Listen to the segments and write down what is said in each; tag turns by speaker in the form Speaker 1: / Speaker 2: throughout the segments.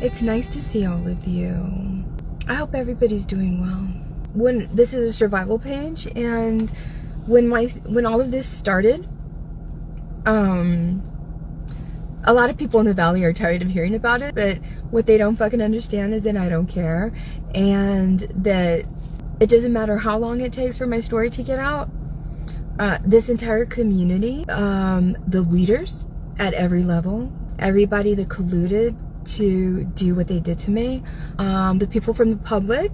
Speaker 1: It's nice to see all of you. I hope everybody's doing well. This is a survival page, and when all of this started, a lot of people in the valley are tired of hearing about it, but what they don't fucking understand is that I don't care, and that it doesn't matter how long it takes for my story to get out. This entire community, the leaders at every level, everybody that colluded to do what they did to me, the people from the public,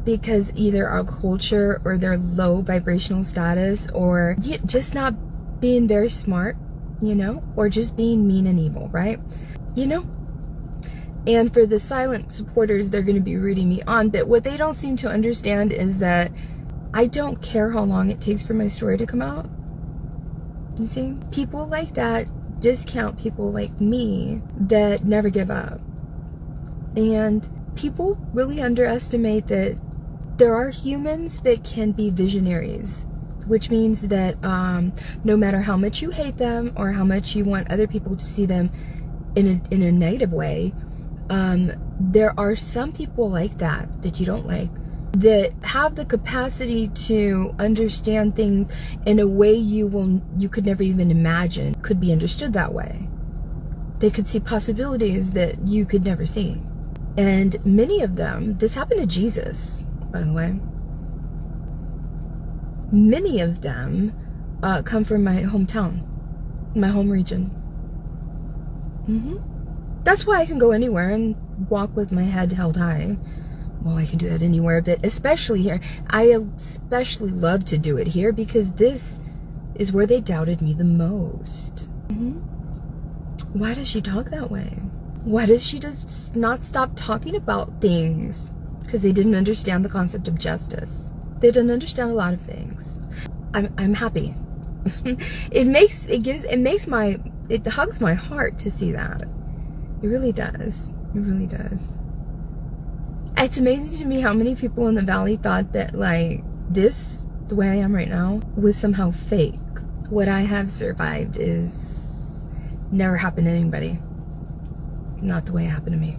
Speaker 1: because either our culture or their low vibrational status, or just not being very smart, you know, or just being mean and evil, right? You know? And for the silent supporters, they're going to be rooting me on. But what they don't seem to understand is that I don't care how long it takes for my story to come out. You see? People like that discount people like me that never give up. And people really underestimate that there are humans that can be visionaries, which means that no matter how much you hate them or how much you want other people to see them in a negative way, there are some people like that you don't like, that have the capacity to understand things in a way you could never even imagine could be understood that way. They could see possibilities that you could never see. And many of them, this happened to Jesus, by the way. Many of them come from my hometown, my home region. That's why I can go anywhere and walk with my head held high. Well, I can do that anywhere, but especially here. I especially love to do it here because this is where they doubted me the most. Why does she talk that way? Why does she just not stop talking about things? Because they didn't understand the concept of justice. They didn't understand a lot of things. I'm happy. It hugs my heart to see that. It really does. It really does. It's amazing to me how many people in the valley thought that, like, this, the way I am right now, was somehow fake. What I have survived is never happened to anybody. Not the way it happened to me.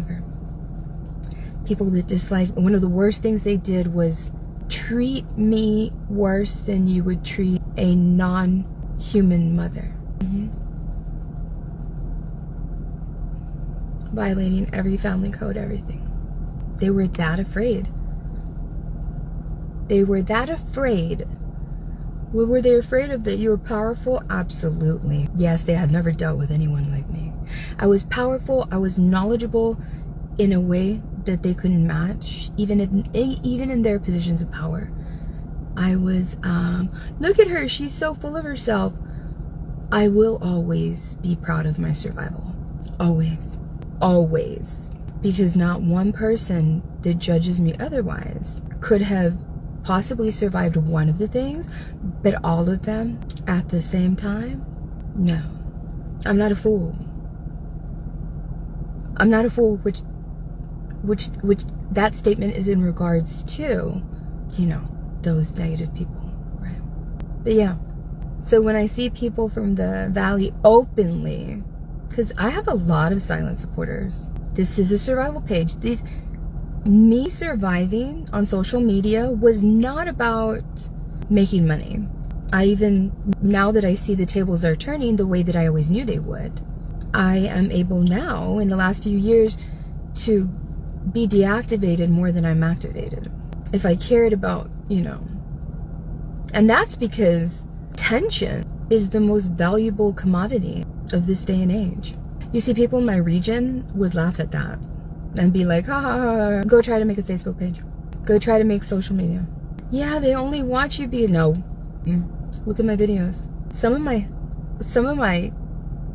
Speaker 1: Okay. People that dislike, one of the worst things they did was treat me worse than you would treat a non-human mother. Violating every family code, everything. They were that afraid. They were that afraid. What were they afraid of? That you were powerful? Absolutely. Yes, they had never dealt with anyone like me. I was powerful. I was knowledgeable in a way that they couldn't match, even in their positions of power. I was, look at her. She's so full of herself. I will always be proud of my survival. Always. Always. Because not one person that judges me otherwise could have possibly survived one of the things, but all of them at the same time? No. I'm not a fool. I'm not a fool, which that statement is in regards to, you know, those negative people, right? But yeah. So when I see people from the valley openly, because I have a lot of silent supporters. This is a survival page. Me surviving on social media was not about making money. Now that I see the tables are turning the way that I always knew they would, I am able now, in the last few years, to be deactivated more than I'm activated. If I cared about, you know. And that's because tension is the most valuable commodity of this day and age. You see, people in my region would laugh at that and be like, ha ha ha, go try to make a Facebook page. Go try to make social media. Yeah, they only watch you be, no. Look at my videos. Some of my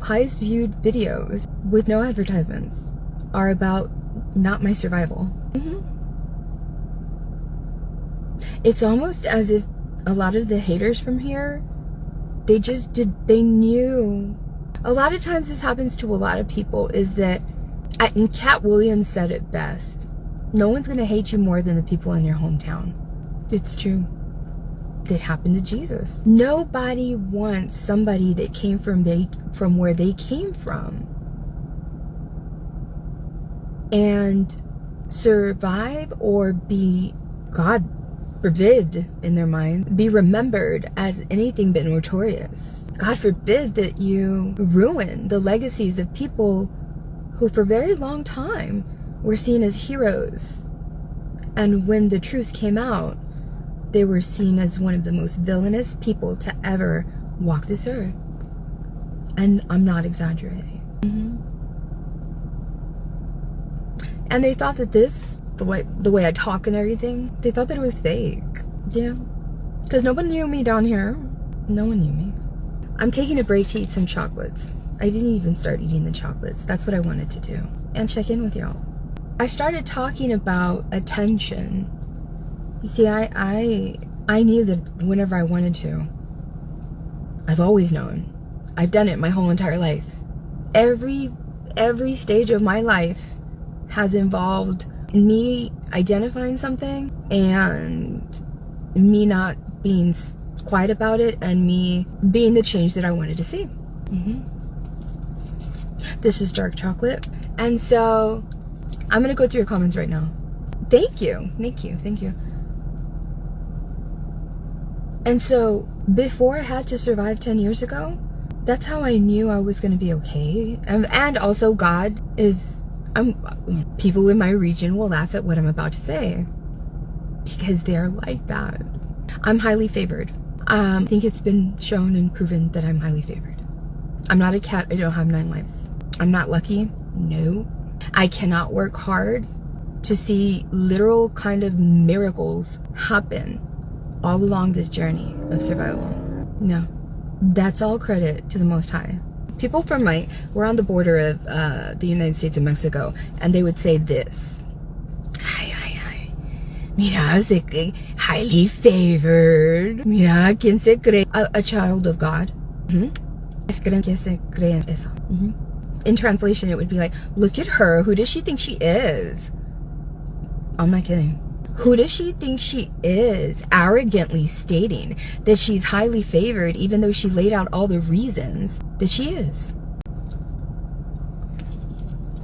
Speaker 1: highest viewed videos with no advertisements are about not my survival. It's almost as if a lot of the haters from here, they knew. A lot of times this happens to a lot of people, is that, and Cat Williams said it best, no one's going to hate you more than the people in your hometown. It's true. That happened to Jesus. Nobody wants somebody that came from where they came from and survive or be, God forbid in their mind, be remembered as anything but notorious. God forbid that you ruin the legacies of people who for a very long time were seen as heroes. And when the truth came out, they were seen as one of the most villainous people to ever walk this earth. And I'm not exaggerating. And they thought that this, the way I talk and everything, they thought that it was fake. Yeah. Because nobody knew me down here. No one knew me. I'm taking a break to eat some chocolates. I didn't even start eating the chocolates. That's what I wanted to do. And check in with y'all. I started talking about attention. You see, I knew that whenever I wanted to. I've always known. I've done it my whole entire life. Every stage of my life has involved me identifying something and me not being quiet about it and me being the change that I wanted to see. This is dark chocolate. And so I'm going to go through your comments right now. Thank you. And so before I had to survive 10 years ago, that's how I knew I was going to be okay. And also God is, people in my region will laugh at what I'm about to say because they're like that. I'm highly favored. I think it's been shown and proven that I'm highly favored. I'm not a cat. I don't have 9 lives. I'm not lucky. No. I cannot work hard to see literal kind of miracles happen all along this journey of survival. No. That's all credit to the Most High. People from we're on the border of the United States and Mexico, and they would say this. Mira, highly favored. Mira, quien se cree a child of God. In translation, it would be like, look at her. Who does she think she is? I'm not kidding. Who does she think she is? Arrogantly stating that she's highly favored, even though she laid out all the reasons that she is.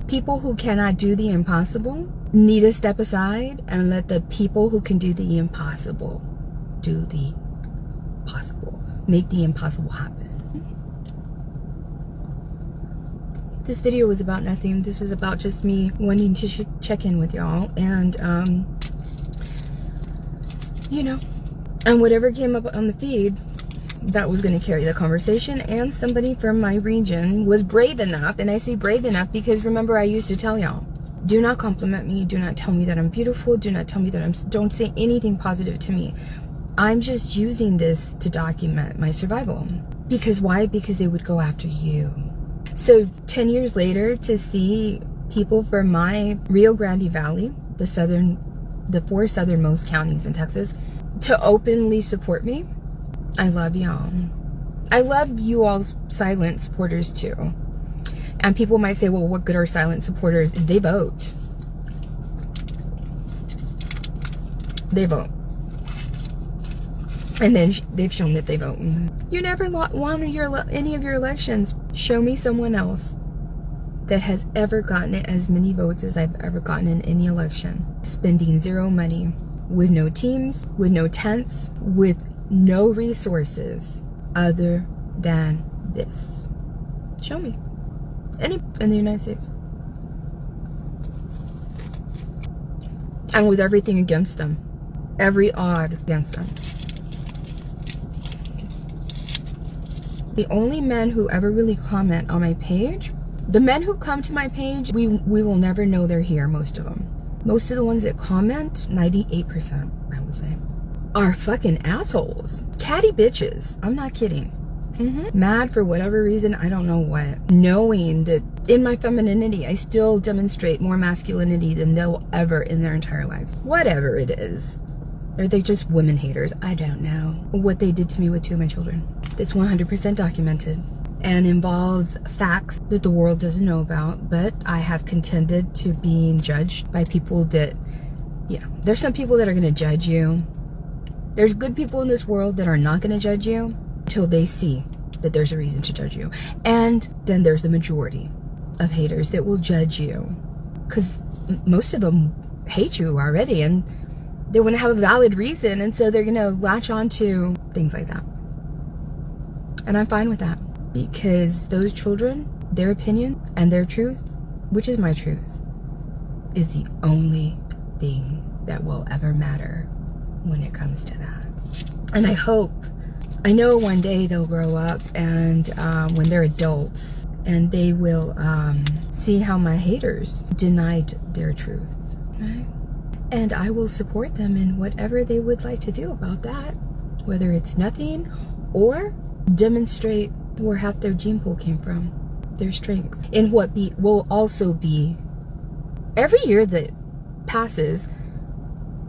Speaker 1: People who cannot do the impossible need to step aside and let the people who can do the impossible do the possible. Make the impossible happen. This video was about nothing. This was about just me wanting to check in with y'all. And, you know, and whatever came up on the feed, that was going to carry the conversation. And somebody from my region was brave enough, and I say brave enough because remember I used to tell y'all, do not compliment me, do not tell me that I'm beautiful, do not tell me that don't say anything positive to me. I'm just using this to document my survival. Because why? Because they would go after you. So 10 years later, to see people from my Rio Grande Valley, the 4 southernmost counties in Texas, to openly support me, I love y'all. I love you all's silent supporters too. And people might say, well, what good are silent supporters? They vote. They vote. And then they've shown that they vote. You never won any of your elections. Show me someone else that has ever gotten as many votes as I've ever gotten in any election. Spending zero money, with no teams, with no tents, with no resources other than this. Show me. Any in the United States. And with everything against them. Every odd against them. The only men who ever really comment on my page, the men who come to my page, we will never know they're here, most of them. Most of the ones that comment, 98%, I would say, are fucking assholes. Catty bitches. I'm not kidding. Mad for whatever reason, I don't know what. Knowing that in my femininity, I still demonstrate more masculinity than they'll ever in their entire lives. Whatever it is. Are they just women haters? I don't know. What they did to me with 2 of my children. It's 100% documented and involves facts that the world doesn't know about, but I have contended to being judged by people that, you know, there's some people that are going to judge you. There's good people in this world that are not going to judge you until they see that there's a reason to judge you. And then there's the majority of haters that will judge you because most of them hate you already, and they want to have a valid reason, and so they're going to latch on to things like that. And I'm fine with that, because those children, their opinion and their truth, which is my truth, is the only thing that will ever matter when it comes to that. And I know one day they'll grow up, and when they're adults, and they will see how my haters denied their truth, right? And I will support them in whatever they would like to do about that, whether it's nothing or demonstrate where half their gene pool came from, their strength, and what will also be, every year that passes,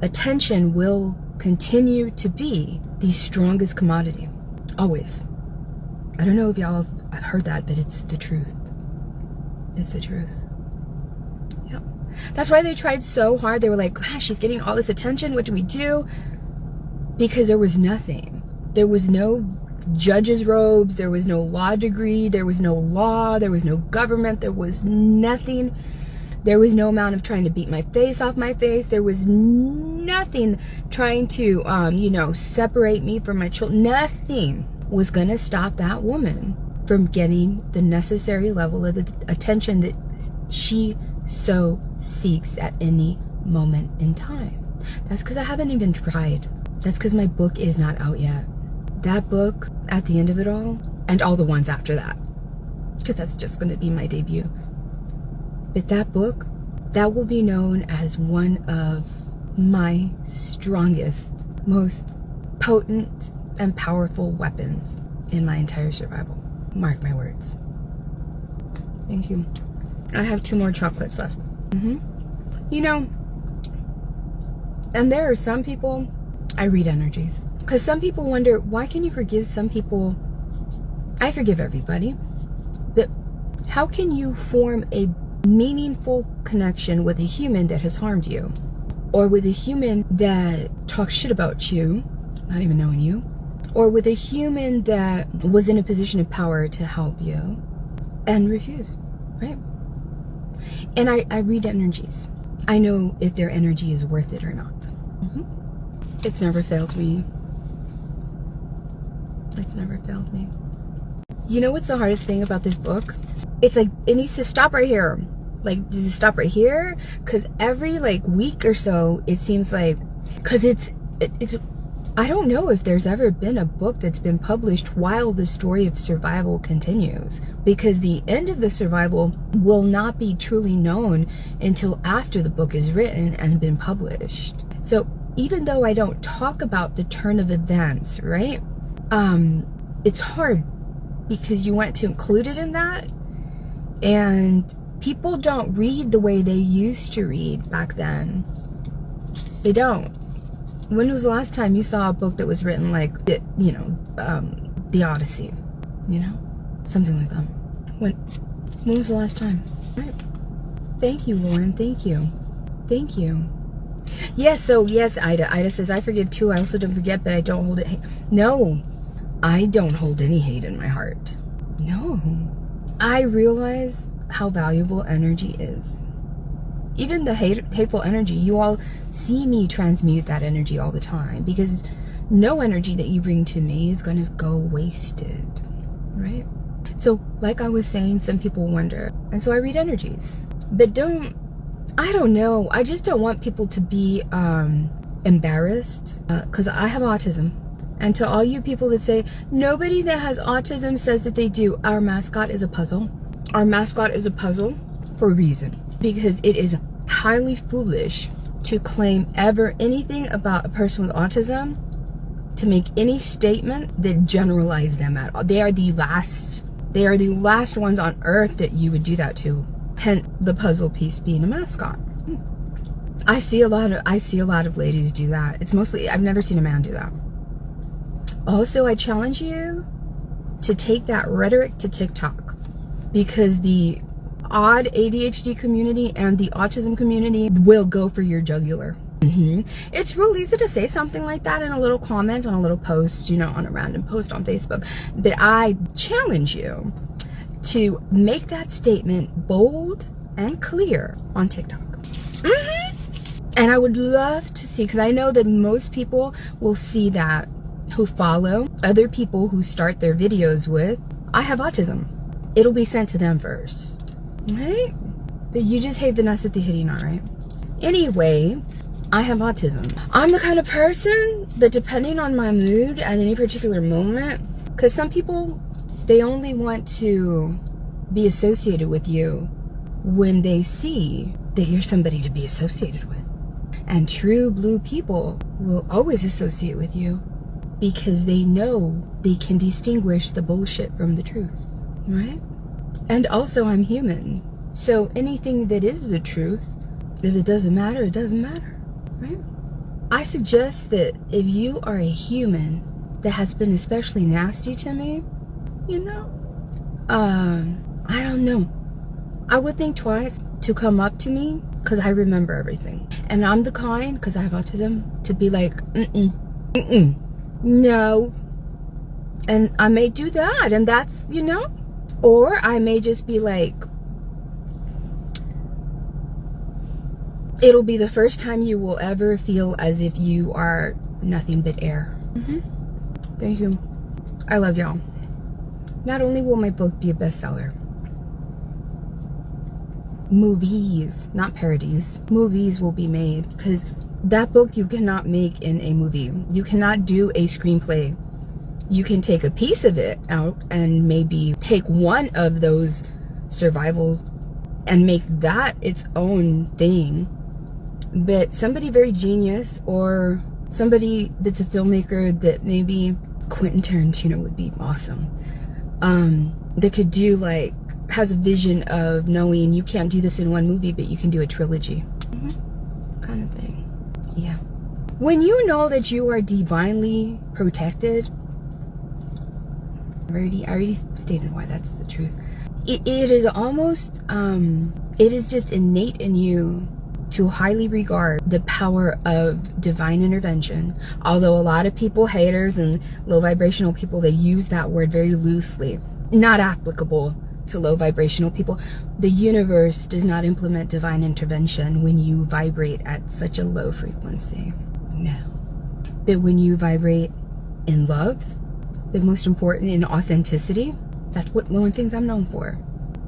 Speaker 1: attention will continue to be the strongest commodity, always. I don't know if y'all have heard that, but it's the truth. It's the truth. Yeah. That's why they tried so hard. They were like, gosh, she's getting all this attention. What do we do? Because there was nothing. There was no judge's robes. There was no law degree. There was no law. There was no government. There was nothing. There was no amount of trying to beat my face off my face. There was nothing trying to, separate me from my children. Nothing was going to stop that woman from getting the necessary level of the attention that she so seeks at any moment in time. That's because I haven't even tried. That's because my book is not out yet. That book, at the end of it all, and all the ones after that, because that's just going to be my debut. But that book, that will be known as one of my strongest, most potent and powerful weapons in my entire survival. Mark my words. Thank you. I have 2 more chocolates left. And there are some people, I read energies. Because some people wonder, why can you forgive some people? I forgive everybody. But how can you form a meaningful connection with a human that has harmed you, or with a human that talks shit about you, not even knowing you, or with a human that was in a position of power to help you and refuse, right? And I read energies. I know if their energy is worth it or not. It's never failed me. It's never failed me. You know what's the hardest thing about this book? It's like, it needs to stop right here. Like, does it stop right here? Because every week or so, it seems like, because it's I don't know if there's ever been a book that's been published while the story of survival continues, because the end of the survival will not be truly known until after the book is written and been published. So even though I don't talk about the turn of events, right? It's hard because you want to include it in that, and people don't read the way they used to read back then. They don't. When was the last time you saw a book that was written like, the Odyssey, something like that? When was the last time? Right. Thank you, Lauren. Thank you. Thank you. Yes, Ida. Ida says, I forgive too. I also don't forget, but I don't hold it. No, I don't hold any hate in my heart. No. I realize how valuable energy is. Even the hateful energy, you all see me transmute that energy all the time, because no energy that you bring to me is going to go wasted, right? So like I was saying, some people wonder, and so I read energies, but I don't know, I just don't want people to be embarrassed, because I have autism. And to all you people that say, nobody that has autism says that they do, our mascot is a puzzle. Our mascot is a puzzle for a reason. Because it is highly foolish to claim ever anything about a person with autism, to make any statement that generalize them at all. They are the last ones on earth that you would do that to. Hence the puzzle piece being a mascot. I see a lot of ladies do that. It's mostly, I've never seen a man do that. Also, I challenge you to take that rhetoric to TikTok, because the odd ADHD community and the autism community will go for your jugular. It's real easy to say something like that in a little comment on a little post, on a random post on Facebook. But I challenge you to make that statement bold and clear on TikTok. And I would love to see, because I know that most people will see that who follow other people who start their videos with, I have autism. It'll be sent to them first, right? But you just hate Vanessa Tijerina, right? Anyway, I have autism. I'm the kind of person that, depending on my mood at any particular moment, because some people, they only want to be associated with you when they see that you're somebody to be associated with. And true blue people will always associate with you because they know they can distinguish the bullshit from the truth, right? And also, I'm human. So anything that is the truth, if it doesn't matter, it doesn't matter, right? I suggest that if you are a human that has been especially nasty to me, you know, I don't know. I would think twice to come up to me, because I remember everything. And I'm the kind, because I have autism, to be like, no. And I may do that, and that's, you know. Or I may just be like, it'll be the first time you will ever feel as if you are nothing but air. Thank you. I love y'all. Not only will my book be a bestseller, movies, not parodies, movies will be made, because that book you cannot make in a movie. You cannot do a screenplay. You can take a piece of it out and maybe take one of those survivals and make that its own thing. But somebody very genius, or somebody that's a filmmaker that maybe Quentin Tarantino would be awesome, that could do, like, has a vision of knowing you can't do this in one movie, but you can do a trilogy, kind of thing. Yeah. When you know that you are divinely protected, I already stated why that's the truth. It is almost, it is just innate in you to highly regard the power of divine intervention. Although a lot of people, haters and low vibrational people, they use that word very loosely. Not applicable to low vibrational people. The universe does not implement divine intervention when you vibrate at such a low frequency. No. But when you vibrate in love, but most important, in authenticity, that's what one of the things I'm known for,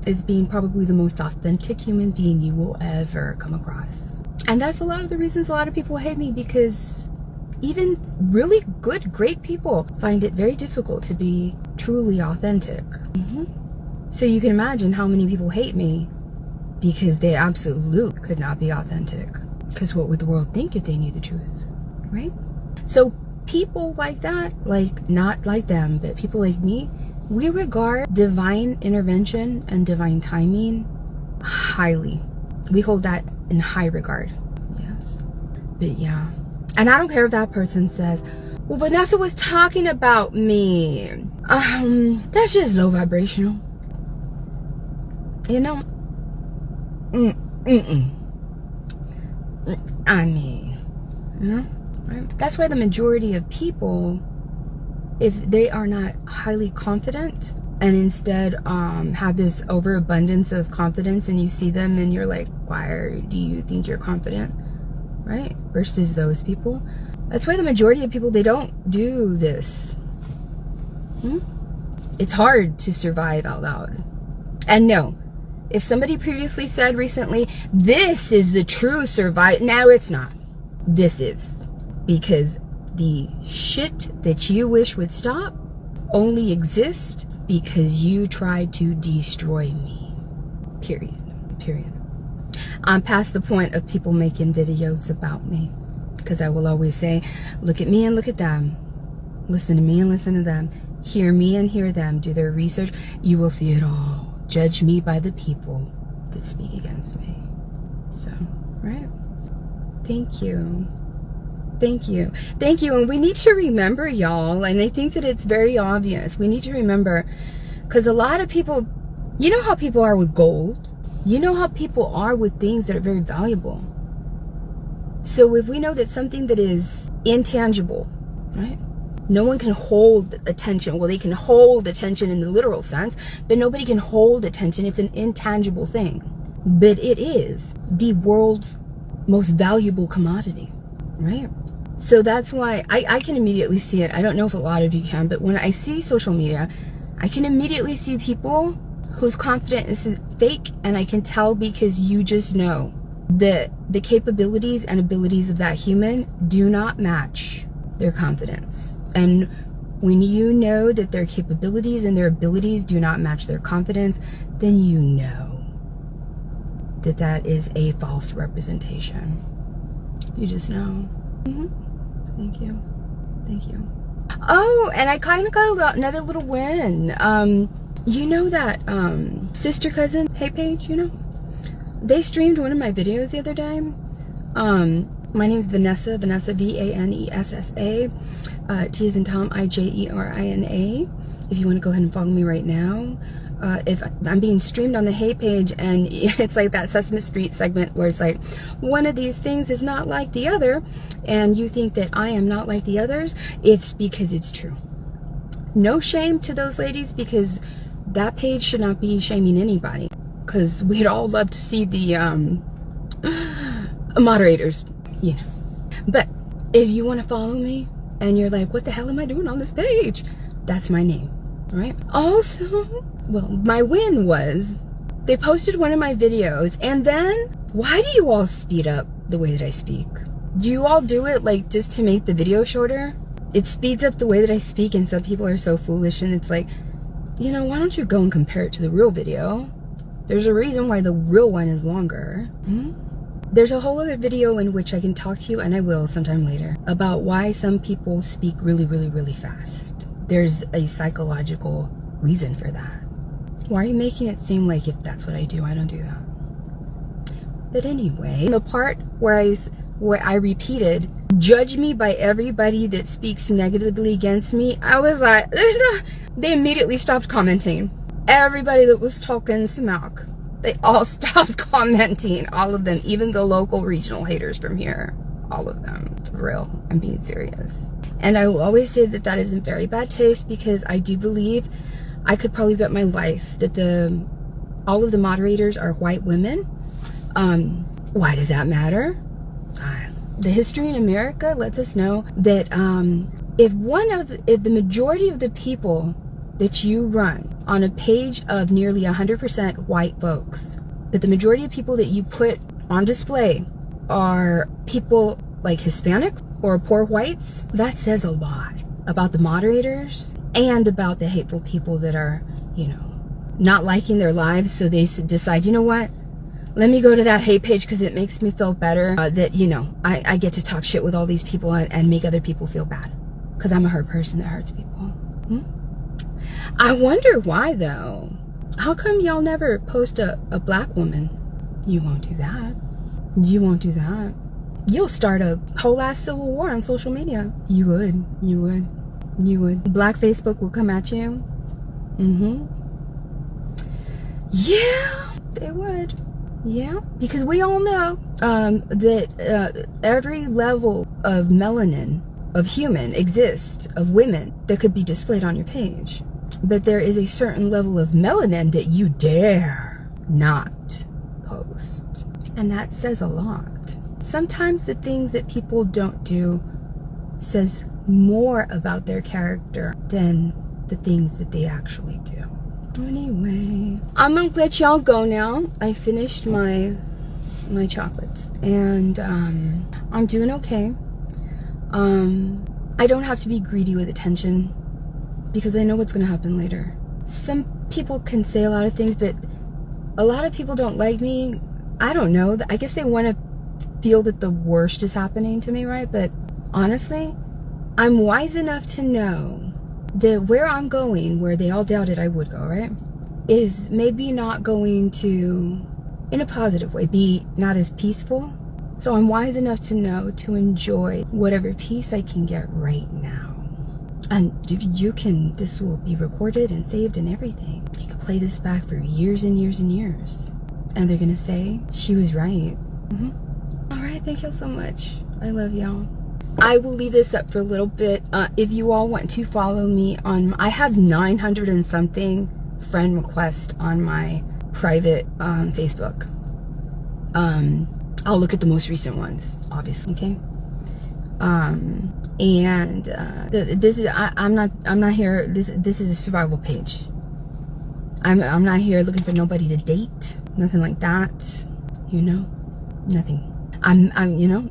Speaker 1: is being probably the most authentic human being you will ever come across. And that's a lot of the reasons a lot of people hate me, because even really good, great people find it very difficult to be truly authentic. So you can imagine how many people hate me because they absolutely could not be authentic. Because what would the world think if they knew the truth, right? So people like that, like, not like them, but people like me, we regard divine intervention and divine timing highly. We hold that in high regard. Yes. But yeah. And I don't care if that person says, well, Vanessa was talking about me. That's just low vibrational. You know? I mean, you know? Right? That's why the majority of people, if they are not highly confident and instead have this overabundance of confidence, and you see them and you're like, why do you think you're confident, right? Versus those people, that's why the majority of people, they don't do this. It's hard to survive out loud. And no, if somebody previously said recently, this is the true survival, no, it's not. This is. Because the shit that you wish would stop only exists because you tried to destroy me. Period. I'm past the point of people making videos about me, because I will always say, look at me and look at them. Listen to me and listen to them. Hear me and hear them. Do their research. You will see it all. Judge me by the people that speak against me. So, right? Thank you. And we need to remember, y'all, and I think that it's very obvious, we need to remember, because a lot of people, you know how people are with gold, you know how people are with things that are very valuable. So if we know that something that is intangible, right, no one can hold attention. Well, they can hold attention in the literal sense, but nobody can hold attention. It's an intangible thing, but it is the world's most valuable commodity, right? So that's why I can immediately see it. I don't know if a lot of you can, but when I see social media, I can immediately see people whose confidence is fake, and I can tell because you just know that the capabilities and abilities of that human do not match their confidence. And when you know that their capabilities and their abilities do not match their confidence, then you know that that is a false representation. You just know. Thank you. Thank you. Oh, and I kind of got another little win. You know that sister cousin hate page, you know? They streamed one of my videos the other day. My name is Vanessa, Vanessa. T as in Tom, Ijerina. If you want to go ahead and follow me right now. If I'm being streamed on the hate page, and it's like that Sesame Street segment where it's like, one of these things is not like the other, and you think that I am not like the others, it's because it's true. No shame to those ladies, because that page should not be shaming anybody, because we'd all love to see the moderators, you know. But if you want to follow me and you're like, what the hell am I doing on this page? That's my name, right? Also, well, my win was they posted one of my videos, and then why do you all speed up the way that I speak? Do you all do it like just to make the video shorter? It speeds up the way that I speak, and some people are so foolish, and it's like, you know, why don't you go and compare it to the real video? There's a reason why the real one is longer. There's a whole other video in which I can talk to you, and I will sometime later, about why some people speak really, really, really fast. There's a psychological reason for that. Why are you making it seem like if that's what I do, I don't do that? But anyway, the part where I repeated, judge me by everybody that speaks negatively against me, I was like, they immediately stopped commenting. Everybody that was talking smack, they all stopped commenting, all of them, even the local regional haters from here, all of them, for real, I'm being serious. And I will always say that that is in very bad taste, because I do believe, I could probably bet my life that all of the moderators are white women. Why does that matter? The history in America lets us know that if the majority of the people that you run on a page of nearly 100% white folks, but the majority of people that you put on display are people like Hispanics or poor whites, that says a lot about the moderators and about the hateful people that are, you know, not liking their lives. So they decide, you know what? Let me go to that hate page because it makes me feel better that, you know, I get to talk shit with all these people and make other people feel bad because I'm a hurt person that hurts people. I wonder why, though. How come y'all never post a black woman? You won't do that. You won't do that. You'll start a whole ass civil war on social media. You would. You would. You would. Black Facebook will come at you. Yeah, they would. Yeah, because we all know that every level of melanin of human exists, of women, that could be displayed on your page. But there is a certain level of melanin that you dare not post. And that says a lot. Sometimes the things that people don't do says more about their character than the things that they actually do. Anyway, I'm gonna let y'all go now. I finished my chocolates, and I'm doing okay. I don't have to be greedy with attention because I know what's gonna happen later. Some people can say a lot of things, but a lot of people don't like me. I don't know. I guess they want to feel that the worst is happening to me, right? But honestly, I'm wise enough to know that where I'm going, where they all doubted I would go, right, is maybe not going to, in a positive way, be not as peaceful. So I'm wise enough to know to enjoy whatever peace I can get right now. And you can, this will be recorded and saved and everything. You can play this back for years and years and years. And they're gonna say, she was right. All right, thank y'all so much. I love y'all. I will leave this up for a little bit. If you all want to follow me on, I have 900 and something friend requests on my private Facebook. I'll look at the most recent ones, obviously. Okay. This is I'm not here. This is a survival page. I'm not here looking for nobody to date, nothing like that. You know, nothing. I'm you know,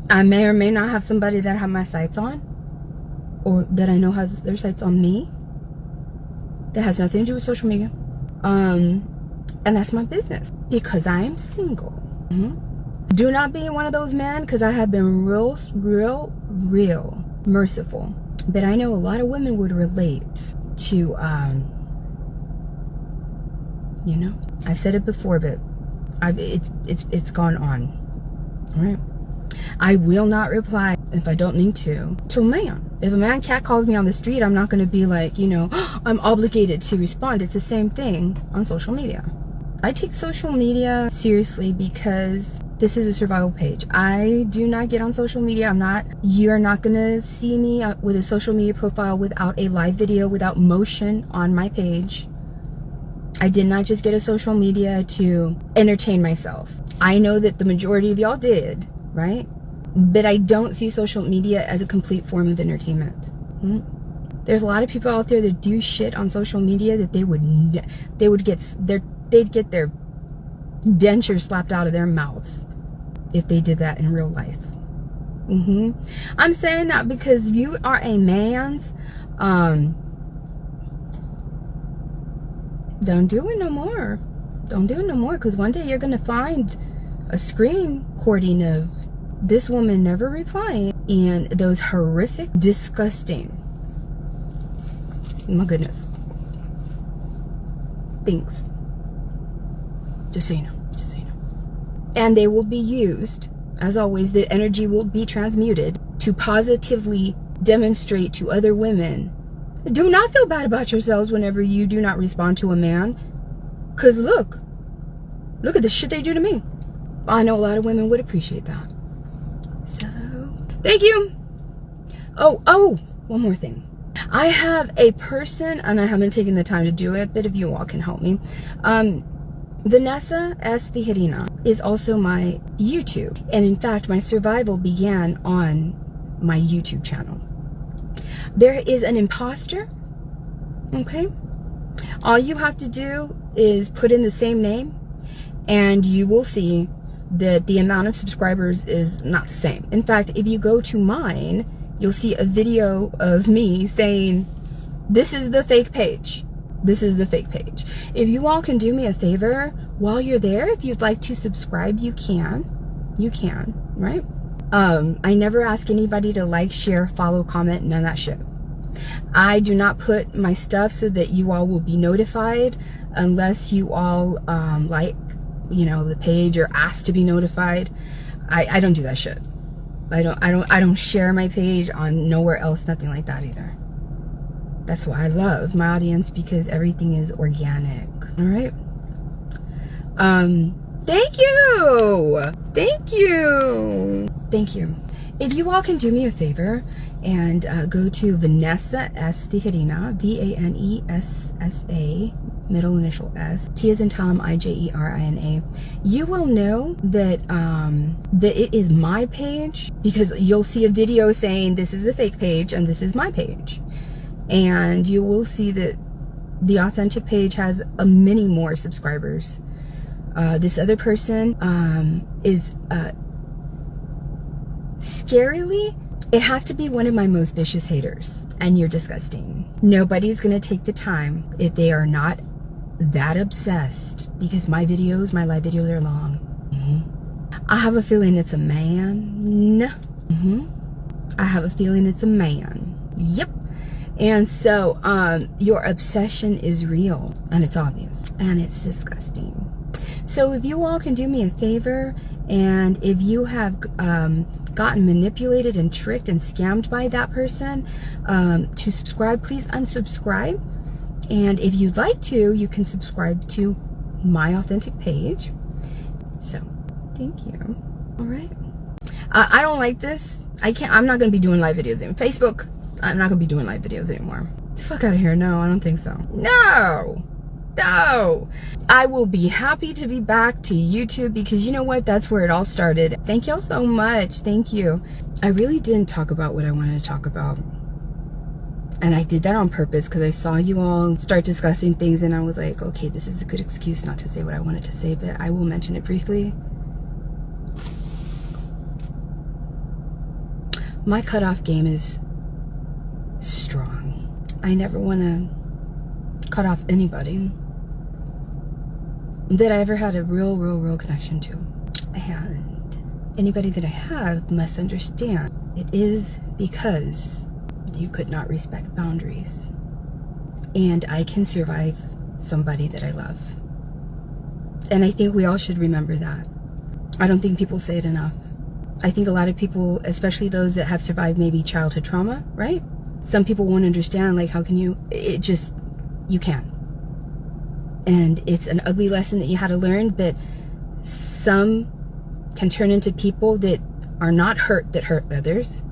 Speaker 1: I may or may not have somebody that I have my sights on, or that I know has their sights on me. That has nothing to do with social media. And that's my business because I am single. Do not be one of those men, because I have been real merciful. But I know a lot of women would relate to, you know, I've said it before, but it's gone on. All right. I will not reply if I don't need to a man. If a man catcalls me on the street, I'm not going to be like, you know, I'm obligated to respond. It's the same thing on social media. I take social media seriously because this is a survival page. I do not get on social media. You're not going to see me with a social media profile without a live video, without motion on my page. I did not just get a social media to entertain myself. I know that the majority of y'all did, right? But I don't see social media as a complete form of entertainment. There's a lot of people out there that do shit on social media that they'd get their dentures slapped out of their mouths if they did that in real life. I'm saying that because you are a man's, don't do it no more. Don't do it no more, because one day you're gonna find a screen recording of this woman never replying and those horrific, disgusting, my goodness, things. Just so you know. And they will be used, as always, the energy will be transmuted to positively demonstrate to other women. Do not feel bad about yourselves whenever you do not respond to a man. Because look at the shit they do to me. I know a lot of women would appreciate that. So, thank you. Oh, one more thing. I have a person, and I haven't taken the time to do it, but if you all can help me. Vanessa Tijerina is also my YouTube. And in fact, my survival began on my YouTube channel. There is an imposter, okay? All you have to do is put in the same name, and you will see that the amount of subscribers is not the same. In fact, if you go to mine, you'll see a video of me saying, this is the fake page. This is the fake page. If you all can do me a favor while you're there, if you'd like to subscribe, you can, right? I never ask anybody to like, share, follow, comment, none of that shit. I do not put my stuff so that you all will be notified unless you all like, you know, the page or ask to be notified. I don't do that shit. I don't share my page on nowhere else, nothing like that either. That's why I love my audience, because everything is organic. All right. Thank you. If you all can do me a favor and go to Vanessa Tijerina, Vanessa, middle initial S, T as in Tom, Ijerina, you will know that that it is my page, because you'll see a video saying this is the fake page and this is my page. And you will see that the authentic page has many more subscribers. This other person is scarily, it has to be one of my most vicious haters, and you're disgusting. Nobody's gonna take the time if they are not that obsessed, because my live videos are long. I have a feeling it's a man. I have a feeling it's a man. Yep. And so your obsession is real, and it's obvious, and it's disgusting. So if you all can do me a favor, and if you have gotten manipulated and tricked and scammed by that person, to subscribe, please unsubscribe. And if you'd like to, you can subscribe to my authentic page. So thank you. All right. I don't like this. I'm not going to be doing live videos in Facebook. I'm not going to be doing live videos anymore. Get the fuck out of here. No, I don't think so. No. No, I will be happy to be back to YouTube because you know what? That's where it all started. Thank y'all so much. Thank you. I really didn't talk about what I wanted to talk about. And I did that on purpose because I saw you all start discussing things and I was like, okay, this is a good excuse not to say what I wanted to say, but I will mention it briefly. My cutoff game is strong. I never want to cut off anybody that I ever had a real connection to. And anybody that I have must understand it is because you could not respect boundaries. And I can survive somebody that I love. And I think we all should remember that. I don't think people say it enough. I think a lot of people, especially those that have survived maybe childhood trauma, right? Some people won't understand, like, how can you, you can't. And it's an ugly lesson that you had to learn, but some can turn into people that are not hurt, that hurt others,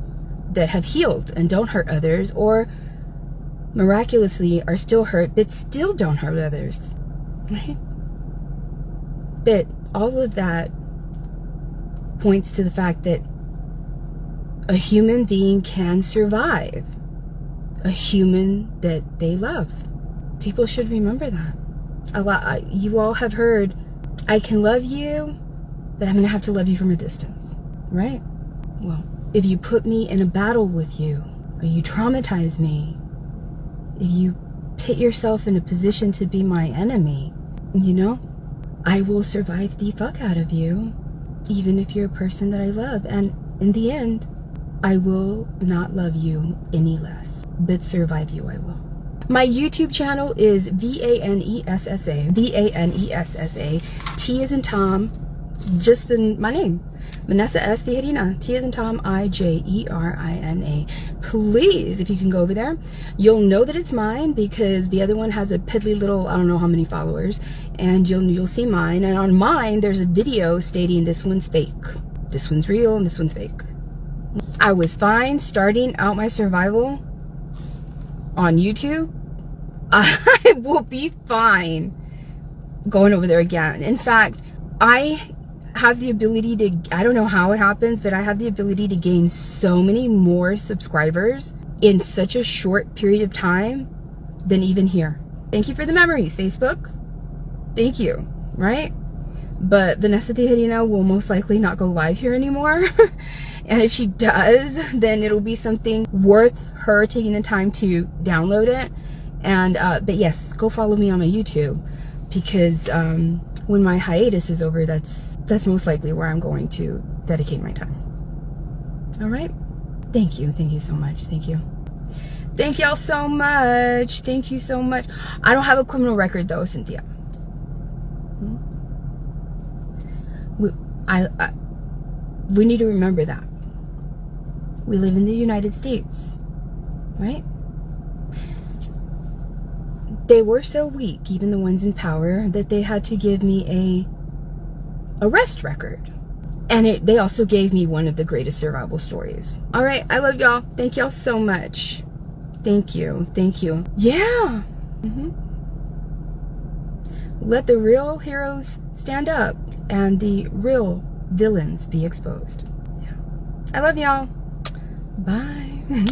Speaker 1: that have healed and don't hurt others, or miraculously are still hurt, but still don't hurt others, right? But all of that points to the fact that a human being can survive, a human that they love. People should remember that. You all have heard, I can love you, but I'm gonna have to love you from a distance, right? Well, if you put me in a battle with you, or you traumatize me, if you put yourself in a position to be my enemy, you know, I will survive the fuck out of you, even if you're a person that I love. And in the end, I will not love you any less, but survive you I will. My YouTube channel is Vanessa, Vanessa. T as in Tom, just my name, Vanessa S. Tijerina, T as in Tom, Ijerina. Please, if you can go over there, you'll know that it's mine because the other one has a piddly little, I don't know how many followers, and you'll see mine. And on mine, there's a video stating this one's fake, this one's real, and this one's fake. I was fine starting out my survival on YouTube. I will be fine going over there again. In fact, I have the ability to, I don't know how it happens, but I have the ability to gain so many more subscribers in such a short period of time than even here. Thank you for the memories, Facebook. Thank you, right? But Vanessa Tijerina will most likely not go live here anymore. And if she does, then it'll be something worth her taking the time to download it. And but yes, go follow me on my YouTube, because when my hiatus is over, that's most likely where I'm going to dedicate my time. All right, thank you so much. Thank y'all so much. Thank you so much. I don't have a criminal record though, Cynthia. We need to remember that we live in the United States, right? They were so weak, even the ones in power, that they had to give me a arrest record. And they also gave me one of the greatest survival stories. All right, I love y'all. Thank y'all so much. Thank you. Yeah. Let the real heroes stand up and the real villains be exposed. Yeah. I love y'all. Bye.